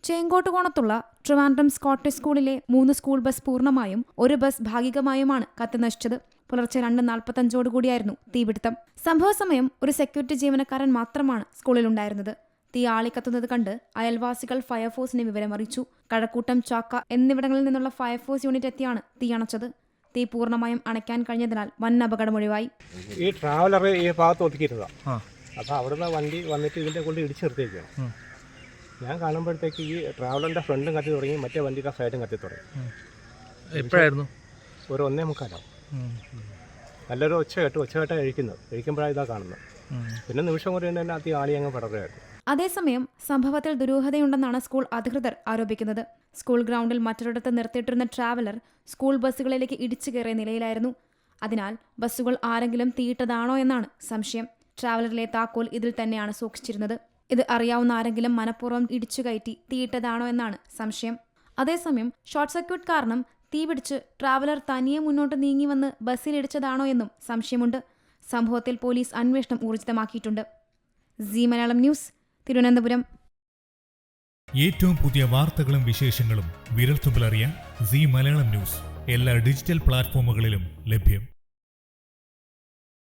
ചേങ്കോട്ടുകോണത്തുള്ള Trivandrum Scottish സ്കൂളിലെ 3 school bus പൂർണ്ണമായും ഒരു ബസ് ഭാഗികമായുമാണ് കത്തിനശിച്ചത്. പുലർച്ചെ 2:45 തീപിടുത്തം. സംഭവസമയം ഒരു സെക്യൂരിറ്റി ജീവനക്കാരൻ മാത്രമാണ് സ്കൂളിലുണ്ടായിരുന്നത്. തീ ആളിക്കത്തുന്നത് കണ്ട് അയൽവാസികൾ ഫയർഫോഴ്സിനെ വിവരമറിയിച്ചു. കഴക്കൂട്ടം, ചാക്ക എന്നിവിടങ്ങളിൽ നിന്നുള്ള ഫയർഫോഴ്സ് യൂണിറ്റ് എത്തിയാണ് തീ അണച്ചത്. തീ പൂർണ്ണമായും അണയ്ക്കാൻ കഴിഞ്ഞതിനാൽ വൻ അപകടമൊഴിവായി. ഈ ട്രാവലർ ഈ ഭാഗത്ത് ഒതുക്കിയിരുന്നതാണ്. അപ്പോൾ അവിടുന്ന് വണ്ടി വന്നിട്ട് ഇതിൻ്റെ കൊണ്ട് ഇടിച്ചു നിർത്തിയേക്കാണ്. ഞാൻ കാണുമ്പോഴത്തേക്ക് ഈ ട്രാവലറിൻ്റെ ഫ്രണ്ടും കത്തി തുടങ്ങി, മറ്റേ വണ്ടിയുടെ സൈഡും കത്തി തുടങ്ങി. എപ്പോഴായിരുന്നു? ഒരു 1:45. നല്ലൊരു ഒച്ചകെട്ട് കഴിക്കുമ്പോഴാണ് ഇതാ കാണുന്നത്. പിന്നെ നിമിഷം കൊണ്ട് തന്നെ അതി ആളി അങ്ങ് പടരുകയായിരുന്നു. അതേസമയം സംഭവത്തിൽ ദുരൂഹതയുണ്ടെന്നാണ് സ്കൂൾ അധികൃതർ ആരോപിക്കുന്നത്. സ്കൂൾ ഗ്രൗണ്ടിൽ മറ്റൊരിടത്ത് നിർത്തിയിട്ടിരുന്ന ട്രാവലർ സ്കൂൾ ബസ്സുകളിലേക്ക് ഇടിച്ചു കയറിയ നിലയിലായിരുന്നു. അതിനാൽ ബസ്സുകൾ ആരെങ്കിലും തീയിട്ടതാണോ എന്നാണ് സംശയം. ട്രാവലറിലെ താക്കോൽ ഇതിൽ തന്നെയാണ് സൂക്ഷിച്ചിരുന്നത്. ഇത് അറിയാവുന്ന ആരെങ്കിലും മനഃപൂർവ്വം ഇടിച്ചു കയറ്റി തീയിട്ടതാണോ എന്നാണ് സംശയം. അതേസമയം ഷോർട്ട് സർക്യൂട്ട് കാരണം തീപിടിച്ച് ട്രാവലർ തനിയെ മുന്നോട്ട് നീങ്ങി വന്ന് ബസ്സിലിടിച്ചതാണോ എന്നും സംശയമുണ്ട്. സംഭവത്തിൽ പോലീസ് അന്വേഷണം ഊർജിതമാക്കിയിട്ടുണ്ട്. Zee Malayalam news, Thiruvananthapuram. ഏറ്റവും പുതിയ വാർത്തകളും വിശേഷങ്ങളും വിരൽത്തുമ്പിലറിയാൻ സീ മലയാളം ന്യൂസ് എല്ലാ ഡിജിറ്റൽ പ്ലാറ്റ്ഫോമുകളിലും ലഭ്യം.